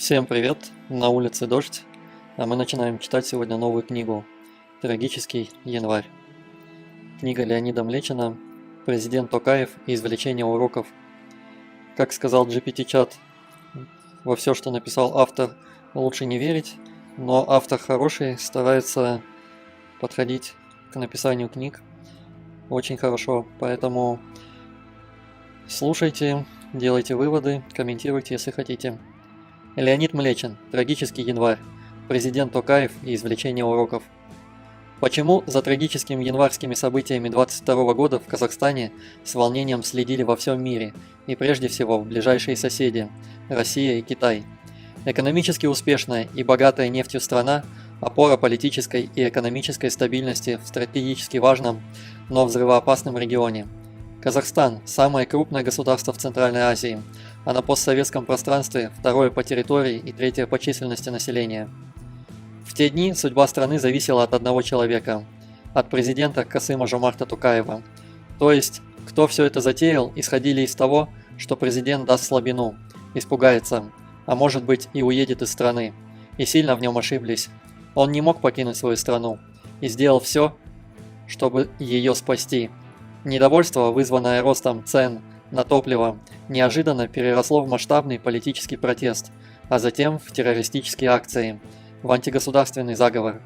Всем привет! На улице дождь, а мы начинаем читать сегодня новую книгу «Трагический январь». Книга Леонида Млечина «Президент Токаев и извлечение уроков». Как сказал GPT-чат, во все, что написал автор, лучше не верить, но автор хороший, старается подходить к написанию книг очень хорошо, поэтому слушайте, делайте выводы, комментируйте, если хотите. Леонид Млечин. Трагический январь. Президент Токаев и извлечение уроков. Почему за трагическими январскими событиями 22 года в Казахстане с волнением следили во всем мире, и прежде всего в ближайшие соседи – Россия и Китай? Экономически успешная и богатая нефтью страна – опора политической и экономической стабильности в стратегически важном, но взрывоопасном регионе. Казахстан – самое крупное государство в Центральной Азии, а на постсоветском пространстве второе по территории и третье по численности населения. В те дни судьба страны зависела от одного человека – от президента Касыма-Жомарта Токаева. То есть, кто все это затеял, исходили из того, что президент даст слабину, испугается, а может быть и уедет из страны. И сильно в нем ошиблись. Он не мог покинуть свою страну и сделал все, чтобы ее спасти. Недовольство, вызванное ростом цен на топливо, неожиданно переросло в масштабный политический протест, а затем в террористические акции, в антигосударственный заговор.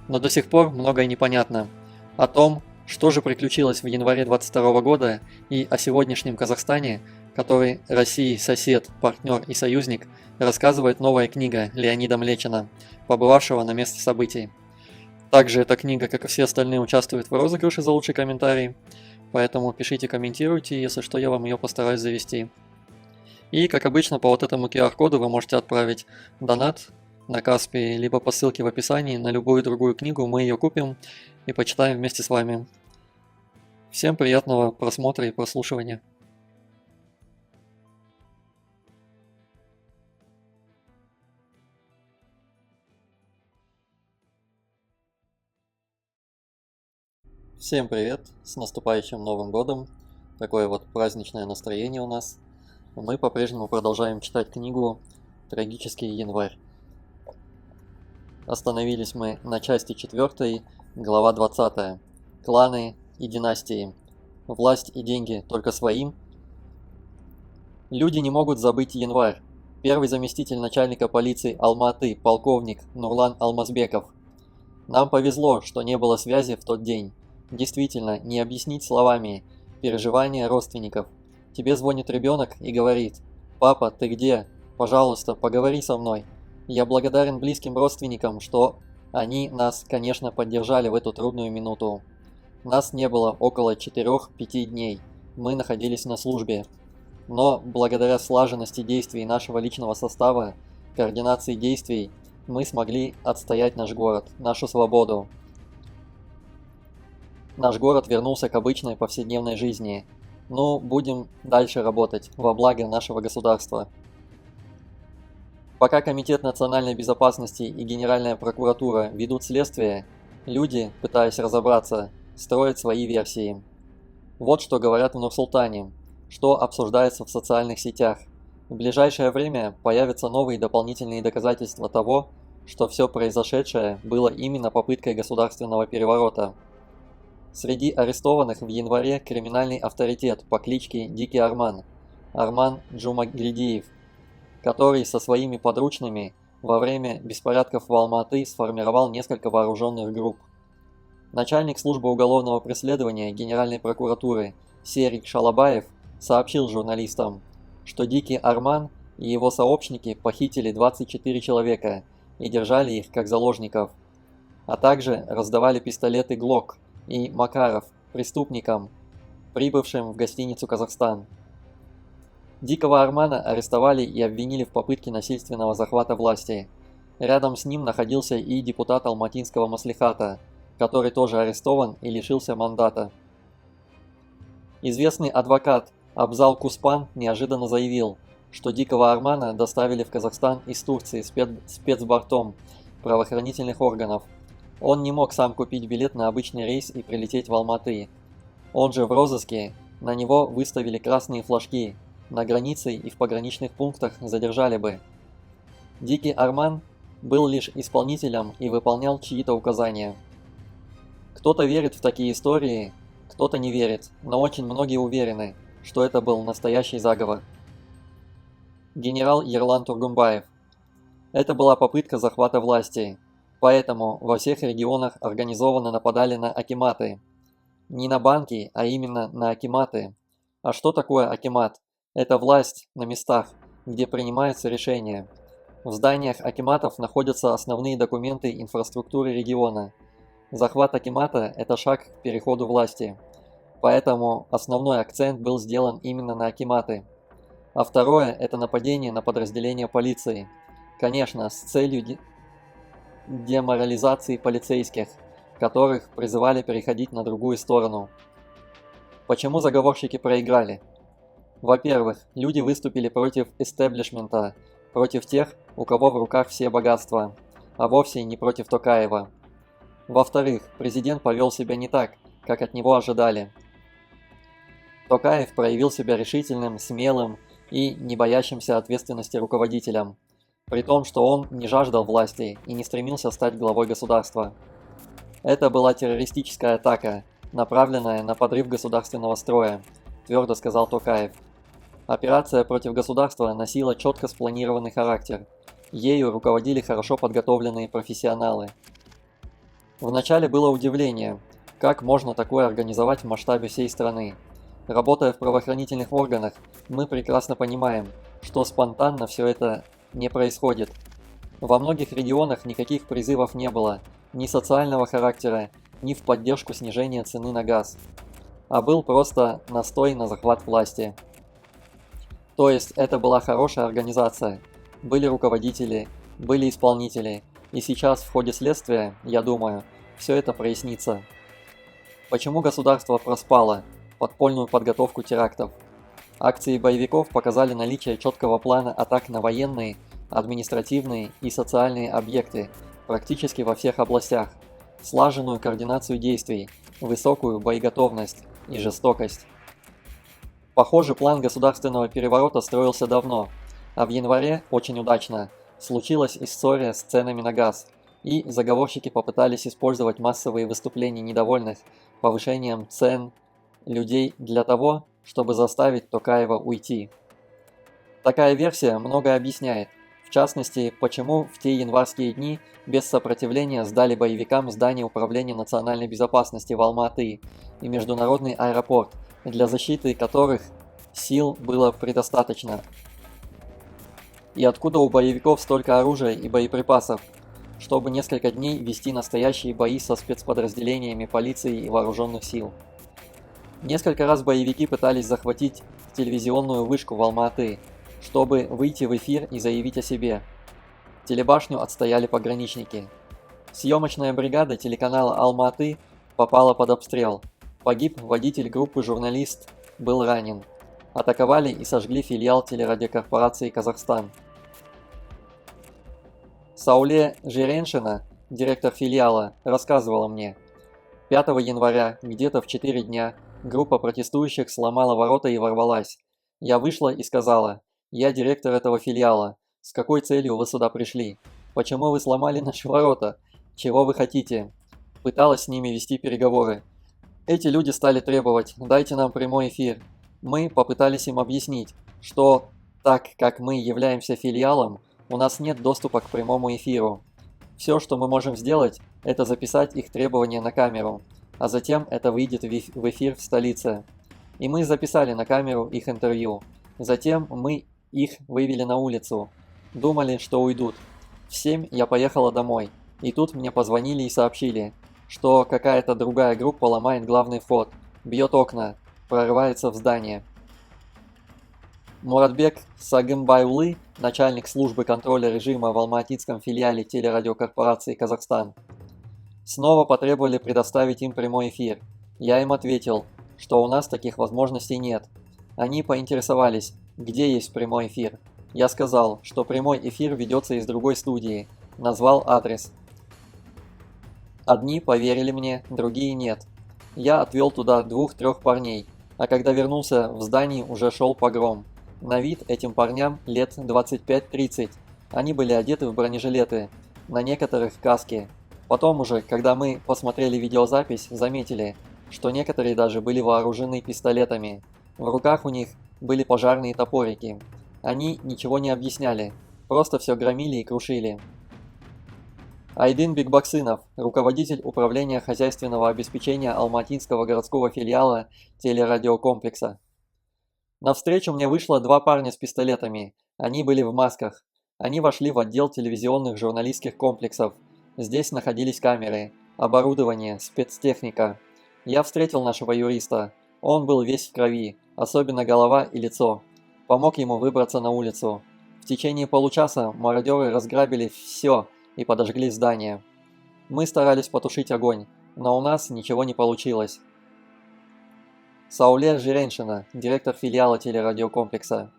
Но до сих пор многое непонятно. О том, что же приключилось в январе 22 года, и о сегодняшнем Казахстане, который России сосед, партнер и союзник, рассказывает новая книга Леонида Млечина, побывавшего на месте событий. Также эта книга, как и все остальные, участвует в розыгрыше за лучший комментарий, поэтому пишите, комментируйте, если что, я вам ее постараюсь завести. И, как обычно, по вот этому QR-коду вы можете отправить донат на Каспи, либо по ссылке в описании на любую другую книгу, мы ее купим и почитаем вместе с вами. Всем приятного просмотра и прослушивания. Всем привет! С наступающим Новым Годом! Такое вот праздничное настроение у нас. Мы по-прежнему продолжаем читать книгу «Трагический январь». Остановились мы на части 4, глава 20. Кланы и династии. Власть и деньги только своим. Люди не могут забыть январь. Первый заместитель начальника полиции Алматы, полковник Нурлан Алмазбеков. Нам повезло, что не было связи в тот день. Действительно, не объяснить словами переживания родственников. Тебе звонит ребенок и говорит: «Папа, ты где? Пожалуйста, поговори со мной». Я благодарен близким родственникам, что они нас, конечно, поддержали в эту трудную минуту. Нас не было около 4-5 дней. Мы находились на службе. Но благодаря слаженности действий нашего личного состава, координации действий, мы смогли отстоять наш город, нашу свободу. Наш город вернулся к обычной повседневной жизни. Ну, будем дальше работать во благо нашего государства. Пока Комитет национальной безопасности и Генеральная прокуратура ведут следствие, люди, пытаясь разобраться, строят свои версии. Вот что говорят в Нур-Султане, что обсуждается в социальных сетях. В ближайшее время появятся новые дополнительные доказательства того, что все произошедшее было именно попыткой государственного переворота. Среди арестованных в январе криминальный авторитет по кличке Дикий Арман, Арман Джумагильдиев, который со своими подручными во время беспорядков в Алматы сформировал несколько вооруженных групп. Начальник службы уголовного преследования Генеральной прокуратуры Серик Шалабаев сообщил журналистам, что Дикий Арман и его сообщники похитили 24 человека и держали их как заложников, а также раздавали пистолеты Глок и Макаров преступникам, прибывшим в гостиницу «Казахстан». Дикого Армана арестовали и обвинили в попытке насильственного захвата власти. Рядом с ним находился и депутат Алматинского маслихата, который тоже арестован и лишился мандата. Известный адвокат Абзал Куспан неожиданно заявил, что Дикого Армана доставили в Казахстан из Турции спецбортом правоохранительных органов. Он не мог сам купить билет на обычный рейс и прилететь в Алматы. Он же в розыске, на него выставили красные флажки, на границе и в пограничных пунктах задержали бы. Дикий Арман был лишь исполнителем и выполнял чьи-то указания. Кто-то верит в такие истории, кто-то не верит, но очень многие уверены, что это был настоящий заговор. Генерал Ерлан Тургумбаев. Это была попытка захвата власти, поэтому во всех регионах организованно нападали на акиматы. Не на банки, а именно на акиматы. А что такое акимат? Это власть на местах, где принимаются решения. В зданиях акиматов находятся основные документы инфраструктуры региона. Захват акимата – это шаг к переходу власти. Поэтому основной акцент был сделан именно на акиматы. А второе – это нападение на подразделения полиции. Конечно, с целью деморализации полицейских, которых призывали переходить на другую сторону. Почему заговорщики проиграли? Во-первых, люди выступили против истеблишмента, против тех, у кого в руках все богатства, а вовсе не против Токаева. Во-вторых, президент повел себя не так, как от него ожидали. Токаев проявил себя решительным, смелым и не боящимся ответственности руководителем, при том, что он не жаждал власти и не стремился стать главой государства. Это была террористическая атака, направленная на подрыв государственного строя, твердо сказал Токаев. Операция против государства носила четко спланированный характер. Ею руководили хорошо подготовленные профессионалы. Вначале было удивление, как можно такое организовать в масштабе всей страны. Работая в правоохранительных органах, мы прекрасно понимаем, что спонтанно все это не происходит. Во многих регионах никаких призывов не было, ни социального характера, ни в поддержку снижения цены на газ. А был просто настой на захват власти. То есть это была хорошая организация, были руководители, были исполнители, и сейчас в ходе следствия, я думаю, все это прояснится. Почему государство проспало подпольную подготовку терактов? Акции боевиков показали наличие четкого плана атак на военные, административные и социальные объекты практически во всех областях, слаженную координацию действий, высокую боеготовность и жестокость. Похоже, план государственного переворота строился давно, а в январе, очень удачно, случилась история с ценами на газ, и заговорщики попытались использовать массовые выступления недовольных повышением цен людей для того, чтобы заставить Токаева уйти. Такая версия многое объясняет, в частности, почему в те январские дни без сопротивления сдали боевикам здание Управления национальной безопасности в Алма-Аты и международный аэропорт, для защиты которых сил было предостаточно. И откуда у боевиков столько оружия и боеприпасов, чтобы несколько дней вести настоящие бои со спецподразделениями полиции и вооруженных сил? Несколько раз боевики пытались захватить телевизионную вышку в Алма-Аты, чтобы выйти в эфир и заявить о себе. Телебашню отстояли пограничники. Съемочная бригада телеканала Алма-Аты попала под обстрел. Погиб водитель группы, журналист был ранен. Атаковали и сожгли филиал телерадиокорпорации «Казахстан». Сауле Жиреншина, директор филиала, рассказывала мне: 5 января, где-то в 4 дня, группа протестующих сломала ворота и ворвалась. Я вышла и сказала: «Я директор этого филиала. С какой целью вы сюда пришли? Почему вы сломали наши ворота? Чего вы хотите?» Пыталась с ними вести переговоры. Эти люди стали требовать: «Дайте нам прямой эфир». Мы попытались им объяснить, что так как мы являемся филиалом, у нас нет доступа к прямому эфиру. Все, что мы можем сделать, это записать их требования на камеру, а затем это выйдет в эфир в столице. И мы записали на камеру их интервью. Затем мы их вывели на улицу. Думали, что уйдут. В 7 я поехала домой, и тут мне позвонили и сообщили, что какая-то другая группа ломает главный вход, бьет окна, прорывается в здание. Муратбек Сагымбайулы, начальник службы контроля режима в Алма-Атинском филиале телерадиокорпорации «Казахстан», снова потребовали предоставить им прямой эфир. Я им ответил, что у нас таких возможностей нет. Они поинтересовались, где есть прямой эфир. Я сказал, что прямой эфир ведется из другой студии, назвал адрес. Одни поверили мне, другие нет. Я отвел туда 2-3 парней, а когда вернулся, в здании уже шел погром. На вид этим парням лет 25-30. Они были одеты в бронежилеты, на некоторых каски. Потом уже, когда мы посмотрели видеозапись, заметили, что некоторые даже были вооружены пистолетами. В руках у них были пожарные топорики. Они ничего не объясняли, просто все громили и крушили. Айдын Бекбоксынов, руководитель управления хозяйственного обеспечения Алматинского городского филиала телерадиокомплекса. Навстречу мне вышло два парня с пистолетами. Они были в масках. Они вошли в отдел телевизионных журналистских комплексов. Здесь находились камеры, оборудование, спецтехника. Я встретил нашего юриста. Он был весь в крови, особенно голова и лицо. Помог ему выбраться на улицу. В течение получаса мародеры разграбили все и подожгли здание. Мы старались потушить огонь, но у нас ничего не получилось. Сауле Жиреншина, директор филиала телерадиокомплекса.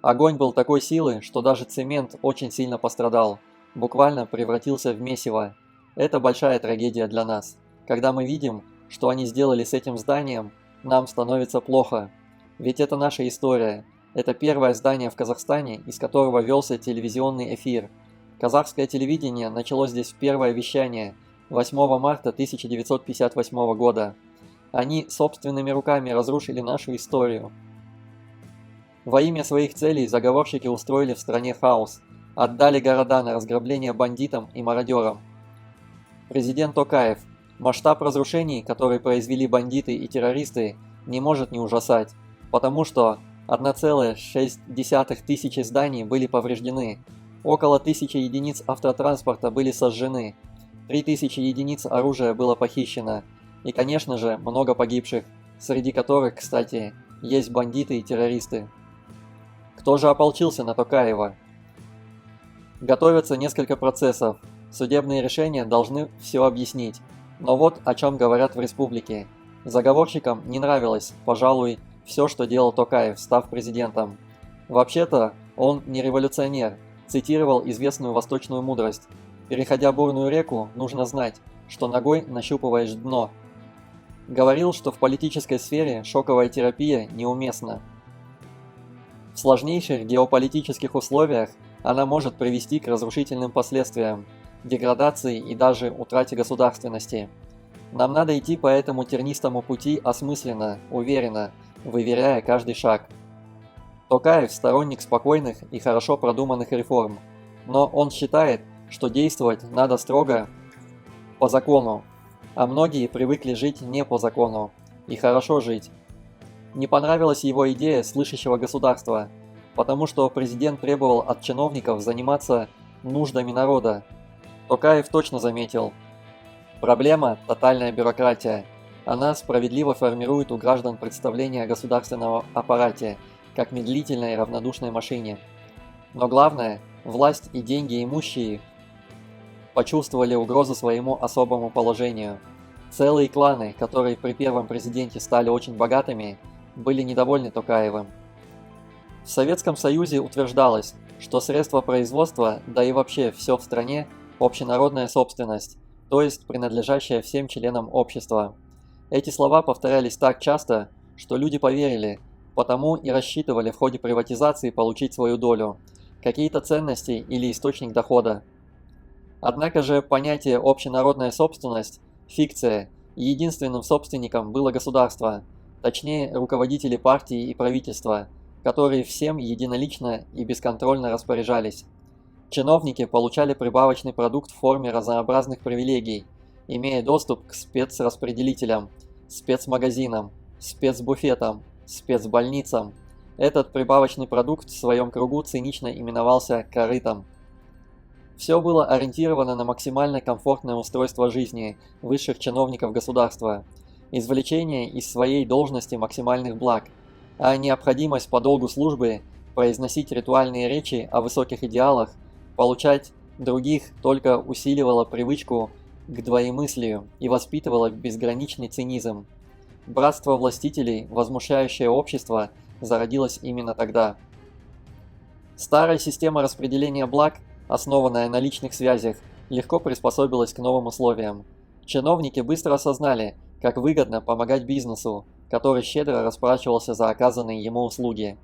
Огонь был такой силы, что даже цемент очень сильно пострадал, буквально превратился в месиво. Это большая трагедия для нас. Когда мы видим, что они сделали с этим зданием, нам становится плохо. Ведь это наша история. Это первое здание в Казахстане, из которого велся телевизионный эфир. Казахское телевидение начало здесь первое вещание 8 марта 1958 года. Они собственными руками разрушили нашу историю. Во имя своих целей заговорщики устроили в стране хаос, отдали города на разграбление бандитам и мародерам. Президент Токаев: масштаб разрушений, которые произвели бандиты и террористы, не может не ужасать, потому что 1,6 тысячи зданий были повреждены, около 1000 единиц автотранспорта были сожжены, 3000 единиц оружия было похищено, и, конечно же, много погибших, среди которых, кстати, есть бандиты и террористы. Кто же ополчился на Токаева? Готовятся несколько процессов. Судебные решения должны все объяснить. Но вот о чем говорят в республике. Заговорщикам не нравилось, пожалуй, все, что делал Токаев, став президентом. Вообще-то, он не революционер, цитировал известную восточную мудрость. Переходя бурную реку, нужно знать, что ногой нащупываешь дно. Говорил, что в политической сфере шоковая терапия неуместна. В сложнейших геополитических условиях она может привести к разрушительным последствиям, деградации и даже утрате государственности. Нам надо идти по этому тернистому пути осмысленно, уверенно, выверяя каждый шаг. Токаев – сторонник спокойных и хорошо продуманных реформ, но он считает, что действовать надо строго по закону, а многие привыкли жить не по закону и хорошо жить. Не понравилась его идея слышащего государства, потому что президент требовал от чиновников заниматься нуждами народа. Токаев точно заметил: проблема – тотальная бюрократия. Она справедливо формирует у граждан представление о государственном аппарате, как медлительной и равнодушной машине. Но главное, власть и деньги имущие почувствовали угрозу своему особому положению. Целые кланы, которые при первом президенте стали очень богатыми, были недовольны Токаевым. В Советском Союзе утверждалось, что средства производства, да и вообще все в стране, общенародная собственность, то есть принадлежащая всем членам общества. Эти слова повторялись так часто, что люди поверили, потому и рассчитывали в ходе приватизации получить свою долю, какие-то ценности или источник дохода. Однако же понятие «общенародная собственность» – фикция, и единственным собственником было государство, точнее руководители партии и правительства, которые всем единолично и бесконтрольно распоряжались. Чиновники получали прибавочный продукт в форме разнообразных привилегий, имея доступ к спецраспределителям, спецмагазинам, спецбуфетам, спецбольницам. Этот прибавочный продукт в своем кругу цинично именовался корытом. Все было ориентировано на максимально комфортное устройство жизни высших чиновников государства, извлечение из своей должности максимальных благ, а необходимость по долгу службы произносить ритуальные речи о высоких идеалах, получать других только усиливала привычку к двоемыслию и воспитывала безграничный цинизм. Братство властителей, возмущающее общество, зародилось именно тогда. Старая система распределения благ, основанная на личных связях, легко приспособилась к новым условиям. Чиновники быстро осознали, как выгодно помогать бизнесу, который щедро расплачивался за оказанные ему услуги.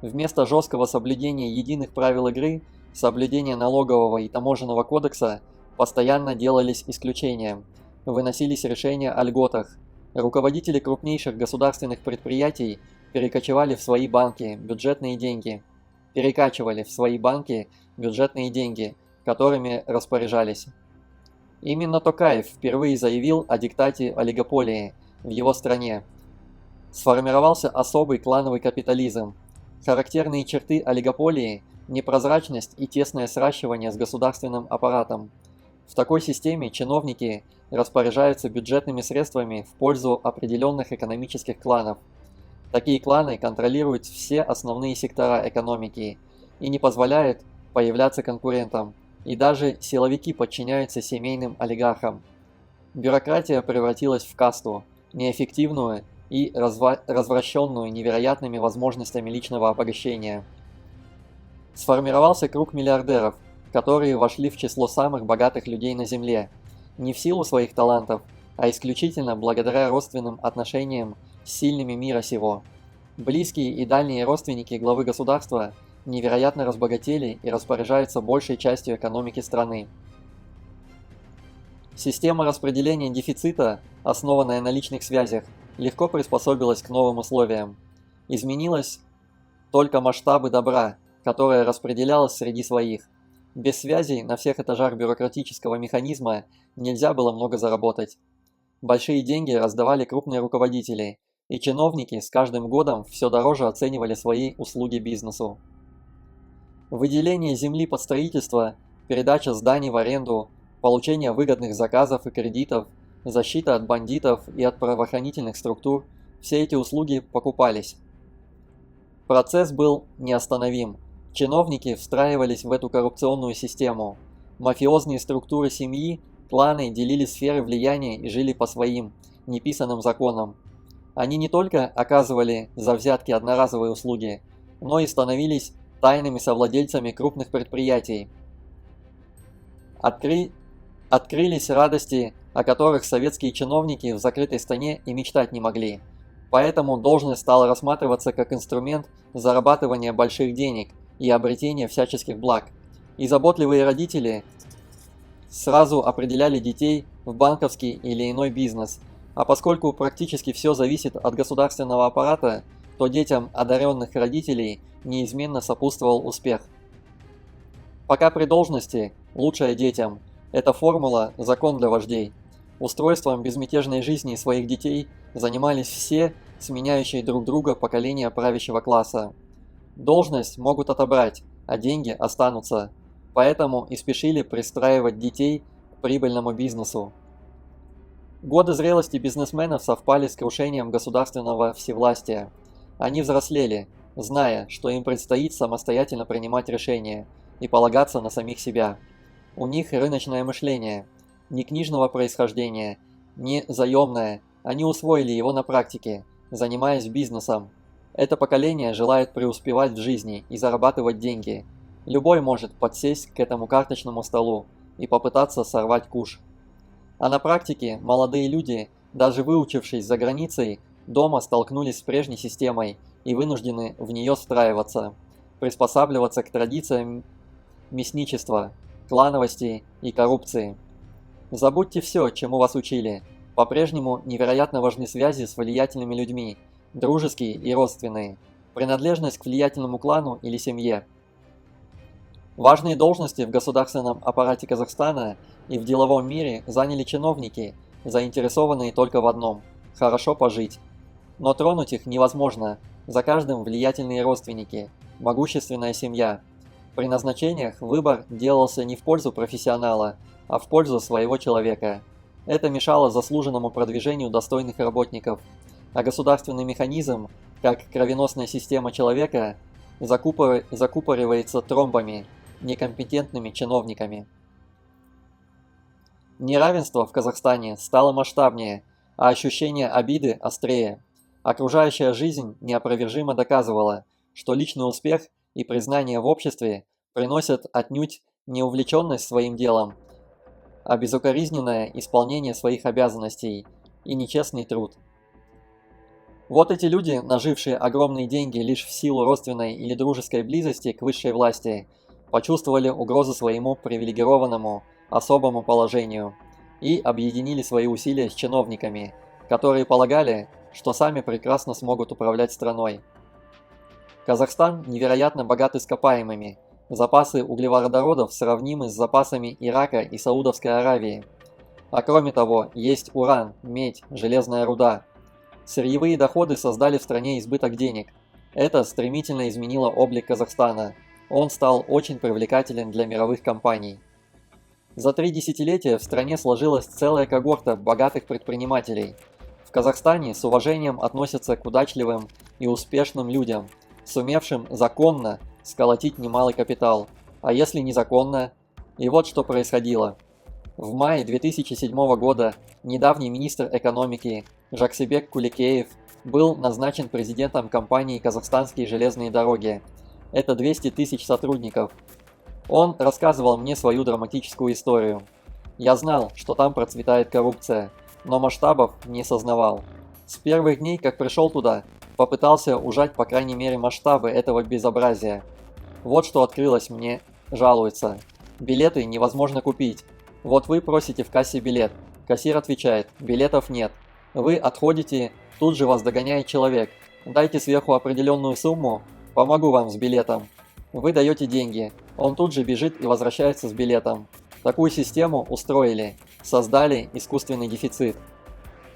Вместо жесткого соблюдения единых правил игры соблюдение налогового и таможенного кодекса постоянно делались исключением, выносились решения о льготах. Руководители крупнейших государственных предприятий перекачивали в свои банки бюджетные деньги, которыми распоряжались. Именно Токаев впервые заявил о диктате олигополии в его стране. Сформировался особый клановый капитализм. Характерные черты олигополии – непрозрачность и тесное сращивание с государственным аппаратом. В такой системе чиновники распоряжаются бюджетными средствами в пользу определенных экономических кланов. Такие кланы контролируют все основные сектора экономики и не позволяют появляться конкурентам, и даже силовики подчиняются семейным олигархам. Бюрократия превратилась в касту, неэффективную и развращенную невероятными возможностями личного обогащения. Сформировался круг миллиардеров, которые вошли в число самых богатых людей на Земле, не в силу своих талантов, а исключительно благодаря родственным отношениям с сильными мира сего. Близкие и дальние родственники главы государства невероятно разбогатели и распоряжаются большей частью экономики страны. Система распределения дефицита, основанная на личных связях, легко приспособилась к новым условиям. Изменилось только масштабы добра, которое распределялось среди своих. Без связей на всех этажах бюрократического механизма нельзя было много заработать. Большие деньги раздавали крупные руководители, и чиновники с каждым годом все дороже оценивали свои услуги бизнесу. Выделение земли под строительство, передача зданий в аренду, получение выгодных заказов и кредитов, защита от бандитов и от правоохранительных структур – все эти услуги покупались. Процесс был неостановим. Чиновники встраивались в эту коррупционную систему. Мафиозные структуры семьи, кланы делили сферы влияния и жили по своим, неписанным законам. Они не только оказывали за взятки одноразовые услуги, но и становились тайными совладельцами крупных предприятий. Открылись радости, о которых советские чиновники в закрытой стране и мечтать не могли. Поэтому должность стала рассматриваться как инструмент зарабатывания больших денег и обретения всяческих благ. И заботливые родители сразу определяли детей в банковский или иной бизнес. А поскольку практически все зависит от государственного аппарата, то детям одаренных родителей неизменно сопутствовал успех. Пока при должности, лучшее детям. Эта формула – закон для вождей. Устройством безмятежной жизни своих детей занимались все сменяющие друг друга поколения правящего класса. Должность могут отобрать, а деньги останутся. Поэтому и спешили пристраивать детей к прибыльному бизнесу. Годы зрелости бизнесменов совпали с крушением государственного всевластия. Они взрослели, зная, что им предстоит самостоятельно принимать решения и полагаться на самих себя. У них рыночное мышление, не книжного происхождения, не заемное, они усвоили его на практике, занимаясь бизнесом. Это поколение желает преуспевать в жизни и зарабатывать деньги. Любой может подсесть к этому карточному столу и попытаться сорвать куш. А на практике молодые люди, даже выучившись за границей, дома столкнулись с прежней системой и вынуждены в нее встраиваться, приспосабливаться к традициям мясничества, клановости и коррупции. Забудьте все, чему вас учили. По-прежнему невероятно важны связи с влиятельными людьми, дружеские и родственные, принадлежность к влиятельному клану или семье. Важные должности в государственном аппарате Казахстана и в деловом мире заняли чиновники, заинтересованные только в одном – хорошо пожить. Но тронуть их невозможно, за каждым влиятельные родственники, могущественная семья. При назначениях выбор делался не в пользу профессионала, а в пользу своего человека. Это мешало заслуженному продвижению достойных работников, а государственный механизм, как кровеносная система человека, закупоривается тромбами, некомпетентными чиновниками. Неравенство в Казахстане стало масштабнее, а ощущение обиды острее. Окружающая жизнь неопровержимо доказывала, что личный успех и признание в обществе приносят отнюдь не увлеченность своим делом, а безукоризненное исполнение своих обязанностей и нечестный труд. Вот эти люди, нажившие огромные деньги лишь в силу родственной или дружеской близости к высшей власти, почувствовали угрозу своему привилегированному особому положению и объединили свои усилия с чиновниками, которые полагали, что сами прекрасно смогут управлять страной. Казахстан невероятно богат ископаемыми, запасы углеводородов сравнимы с запасами Ирака и Саудовской Аравии. А кроме того, есть уран, медь, железная руда. Сырьевые доходы создали в стране избыток денег. Это стремительно изменило облик Казахстана. Он стал очень привлекателен для мировых компаний. За 3 десятилетия в стране сложилась целая когорта богатых предпринимателей. В Казахстане с уважением относятся к удачливым и успешным людям, сумевшим законно сколотить немалый капитал. А если незаконно? И вот что происходило. В мае 2007 года недавний министр экономики Жаксебек Кулекеев был назначен президентом компании «Казахстанские железные дороги». Это 200 тысяч сотрудников. Он рассказывал мне свою драматическую историю. Я знал, что там процветает коррупция, но масштабов не сознавал. С первых дней, как пришел туда, попытался ужать по крайней мере масштабы этого безобразия. Вот что открылось мне, жалуется. Билеты невозможно купить. Вот вы просите в кассе билет. Кассир отвечает, билетов нет. Вы отходите, тут же вас догоняет человек. Дайте сверху определенную сумму, помогу вам с билетом. Вы даете деньги, он тут же бежит и возвращается с билетом. Такую систему устроили, создали искусственный дефицит.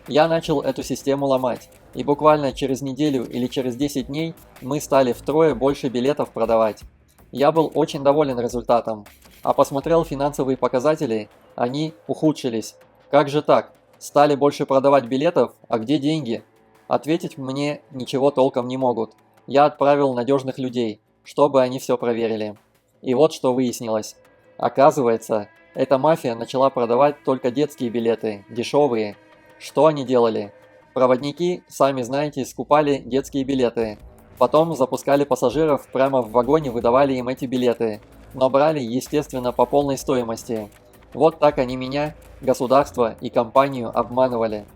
Я начал эту систему ломать, и буквально через неделю или через 10 дней мы стали втрое больше билетов продавать. Я был очень доволен результатом, а посмотрел финансовые показатели, они ухудшились. Как же так? Стали больше продавать билетов, а где деньги? Ответить мне ничего толком не могут. Я отправил надежных людей, чтобы они все проверили. И вот что выяснилось. Оказывается, эта мафия начала продавать только детские билеты, дешевые. Что они делали? Проводники, сами знаете, скупали детские билеты. Потом запускали пассажиров прямо в вагоне, выдавали им эти билеты. Но брали, естественно, по полной стоимости. Вот так они меня, государство и компанию обманывали.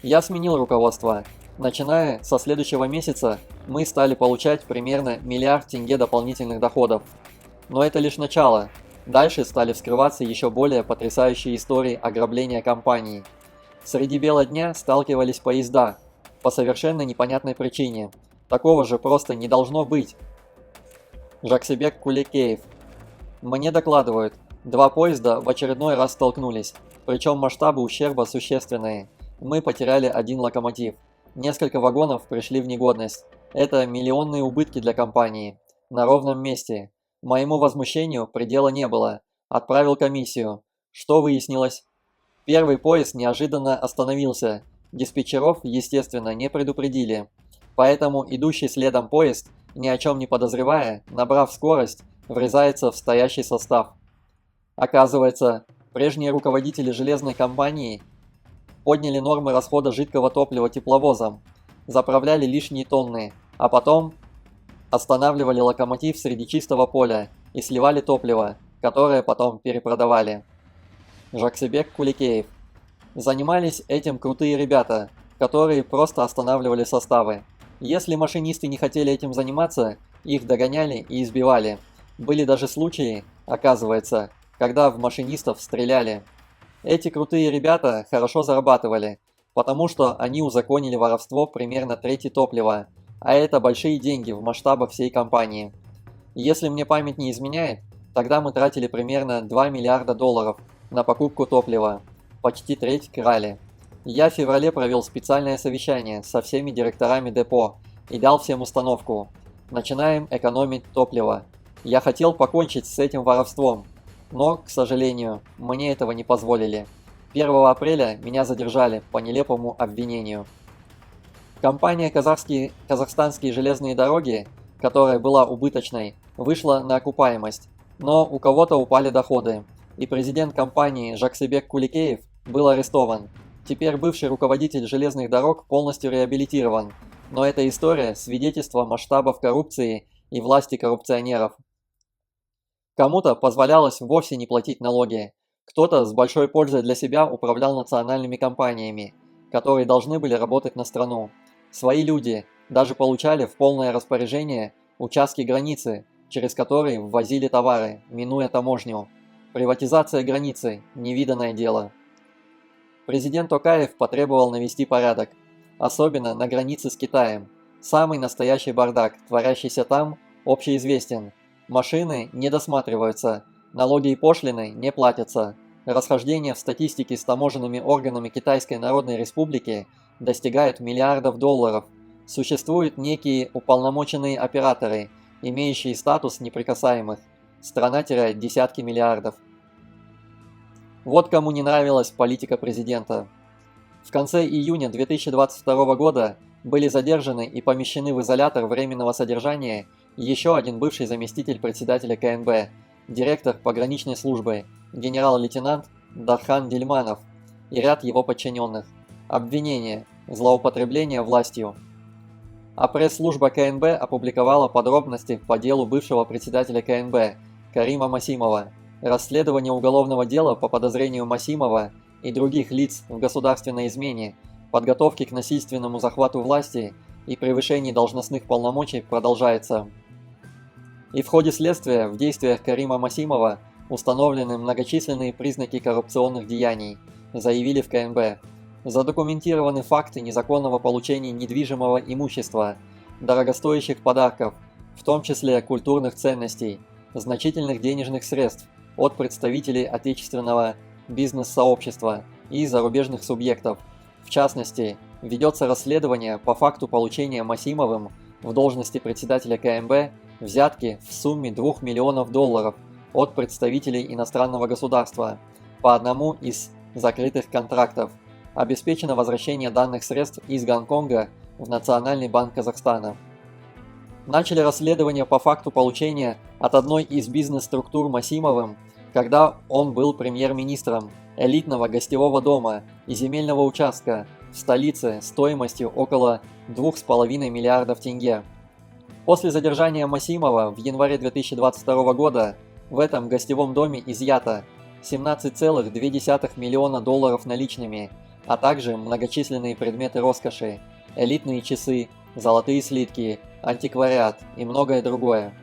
Я сменил руководство. Начиная со следующего месяца мы стали получать примерно 1 миллиард тенге дополнительных доходов. Но это лишь начало. Дальше стали вскрываться еще более потрясающие истории ограбления компании. Среди бела дня сталкивались поезда. По совершенно непонятной причине. Такого же просто не должно быть. Жаксебек Кулекеев. Мне докладывают, 2 поезда в очередной раз столкнулись. Причем масштабы ущерба существенные. Мы потеряли 1 локомотив. Несколько вагонов пришли в негодность. Это миллионные убытки для компании. На ровном месте. Моему возмущению предела не было. Отправил комиссию. Что выяснилось? Первый поезд неожиданно остановился. Диспетчеров, естественно, не предупредили. Поэтому идущий следом поезд, ни о чем не подозревая, набрав скорость, врезается в стоящий состав. Оказывается, прежние руководители железной компании подняли нормы расхода жидкого топлива тепловозом, заправляли лишние тонны, а потом останавливали локомотив среди чистого поля и сливали топливо, которое потом перепродавали. Жаксебек Кулекеев. Занимались этим крутые ребята, которые просто останавливали составы. Если машинисты не хотели этим заниматься, их догоняли и избивали. Были даже случаи, оказывается, когда в машинистов стреляли. Эти крутые ребята хорошо зарабатывали, потому что они узаконили воровство примерно трети топлива, а это большие деньги в масштабах всей компании. Если мне память не изменяет, тогда мы тратили примерно 2 миллиарда долларов на покупку топлива, почти треть крали. Я в феврале провел специальное совещание со всеми директорами депо и дал всем установку. Начинаем экономить топливо. Я хотел покончить с этим воровством, но, к сожалению, мне этого не позволили. 1 апреля меня задержали по нелепому обвинению. Компания «Казахстанские железные дороги», которая была убыточной, вышла на окупаемость, но у кого-то упали доходы, и президент компании Жаксебек Кулекеев был арестован. Теперь бывший руководитель железных дорог полностью реабилитирован, но эта история – свидетельство масштабов коррупции и власти коррупционеров. Кому-то позволялось вовсе не платить налоги, кто-то с большой пользой для себя управлял национальными компаниями, которые должны были работать на страну. Свои люди даже получали в полное распоряжение участки границы, через который ввозили товары, минуя таможню. Приватизация границы – невиданное дело. Президент Токаев потребовал навести порядок, особенно на границе с Китаем. Самый настоящий бардак, творящийся там, общеизвестен. Машины не досматриваются, налоги и пошлины не платятся. Расхождения в статистике с таможенными органами Китайской Народной Республики достигают миллиардов долларов. Существуют некие уполномоченные операторы, имеющие статус неприкасаемых. Страна теряет десятки миллиардов. Вот кому не нравилась политика президента. В конце июня 2022 года были задержаны и помещены в изолятор временного содержания еще один бывший заместитель председателя КНБ, директор пограничной службы, генерал-лейтенант Дархан Дильманов и ряд его подчиненных. Обвинение – злоупотребление властью. А пресс-служба КНБ опубликовала подробности по делу бывшего председателя КНБ Карима Масимова. Расследование уголовного дела по подозрению Масимова и других лиц в государственной измене, подготовке к насильственному захвату власти и превышении должностных полномочий продолжается. И в ходе следствия в действиях Карима Масимова установлены многочисленные признаки коррупционных деяний, заявили в КНБ. Задокументированы факты незаконного получения недвижимого имущества, дорогостоящих подарков, в том числе культурных ценностей, значительных денежных средств от представителей отечественного бизнес-сообщества и зарубежных субъектов. В частности, ведется расследование по факту получения Масимовым в должности председателя КНБ взятки в сумме $2 миллионов от представителей иностранного государства по одному из закрытых контрактов. Обеспечено возвращение данных средств из Гонконга в Национальный банк Казахстана. Начали расследование по факту получения от одной из бизнес-структур Масимовым, когда он был премьер-министром, элитного гостевого дома и земельного участка в столице стоимостью около 2,5 миллиардов тенге. После задержания Масимова в январе 2022 года в этом гостевом доме изъято $17,2 миллиона наличными, а также многочисленные предметы роскоши, элитные часы, золотые слитки, антиквариат и многое другое.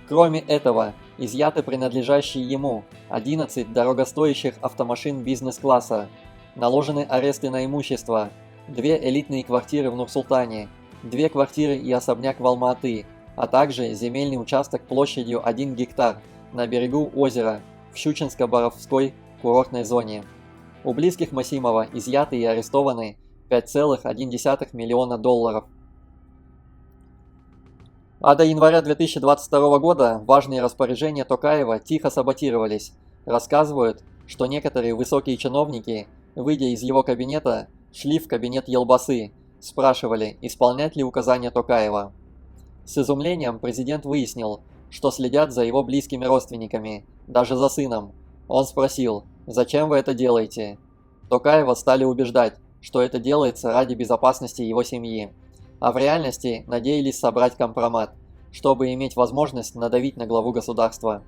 Кроме этого, изъяты принадлежащие ему 11 дорогостоящих автомашин бизнес-класса, наложены аресты на имущество, 2 элитные квартиры в Нур-Султане, 2 квартиры и особняк в Алма-Аты, а также земельный участок площадью 1 гектар на берегу озера в Щучинско-Боровской курортной зоне. У близких Масимова изъяты и арестованы $5,1 миллиона. А до января 2022 года важные распоряжения Токаева тихо саботировались. Рассказывают, что некоторые высокие чиновники, выйдя из его кабинета, шли в кабинет Елбасы, спрашивали, исполнять ли указания Токаева. С изумлением президент выяснил, что следят за его близкими родственниками, даже за сыном. Он спросил, зачем вы это делаете? Токаева стали убеждать, что это делается ради безопасности его семьи. А в реальности надеялись собрать компромат, чтобы иметь возможность надавить на главу государства.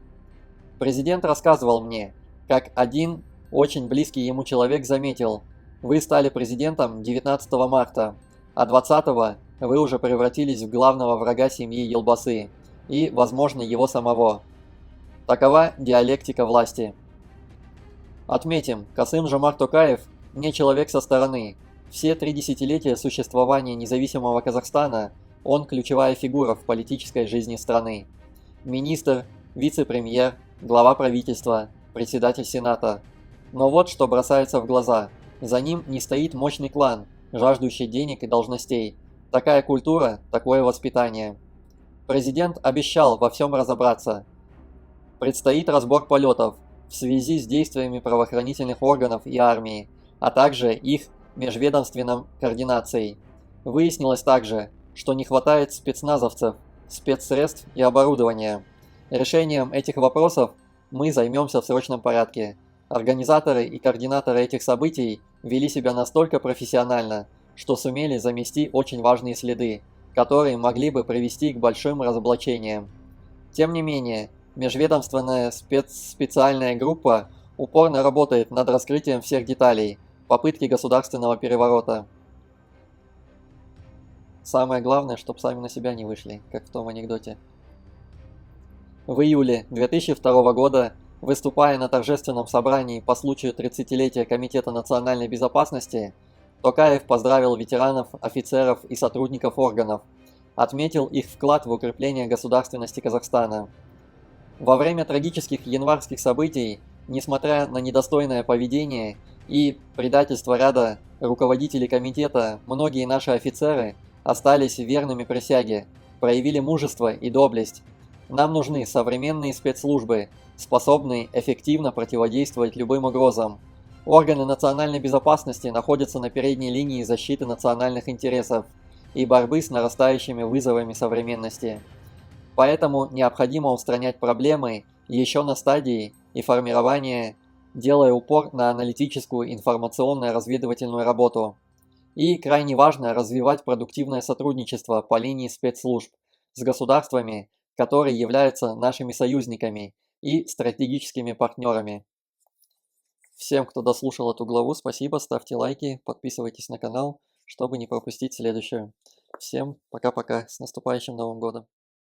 Президент рассказывал мне, как один очень близкий ему человек заметил: «Вы стали президентом 19 марта, а 20-го вы уже превратились в главного врага семьи Елбасы и, возможно, его самого». Такова диалектика власти. Отметим, Касым-Жомарт Токаев не человек со стороны. Все 3 десятилетия существования независимого Казахстана он ключевая фигура в политической жизни страны. Министр, вице-премьер, глава правительства, председатель Сената. Но вот что бросается в глаза. За ним не стоит мощный клан, жаждущий денег и должностей. Такая культура, такое воспитание. Президент обещал во всем разобраться. Предстоит разбор полетов в связи с действиями правоохранительных органов и армии, а также их межведомственной координацией. Выяснилось также, что не хватает спецназовцев, спецсредств и оборудования. Решением этих вопросов мы займемся в срочном порядке. Организаторы и координаторы этих событий вели себя настолько профессионально, что сумели замести очень важные следы, которые могли бы привести к большим разоблачениям. Тем не менее, межведомственная специальная группа упорно работает над раскрытием всех деталей попытки государственного переворота. Самое главное, чтобы сами на себя не вышли, как в том анекдоте. В июле 2002 года, выступая на торжественном собрании по случаю 30-летия Комитета национальной безопасности, Токаев поздравил ветеранов, офицеров и сотрудников органов, отметил их вклад в укрепление государственности Казахстана. Во время трагических январских событий, несмотря на недостойное поведение и предательство ряда руководителей комитета, многие наши офицеры остались верными присяге, проявили мужество и доблесть. Нам нужны современные спецслужбы, способные эффективно противодействовать любым угрозам. Органы национальной безопасности находятся на передней линии защиты национальных интересов и борьбы с нарастающими вызовами современности. Поэтому необходимо устранять проблемы еще на стадии и формирования, делая упор на аналитическую информационно-разведывательную работу. И крайне важно развивать продуктивное сотрудничество по линии спецслужб с государствами, которые являются нашими союзниками и стратегическими партнерами. Всем, кто дослушал эту главу, спасибо, ставьте лайки, подписывайтесь на канал, чтобы не пропустить следующую. Всем пока-пока, с наступающим Новым годом!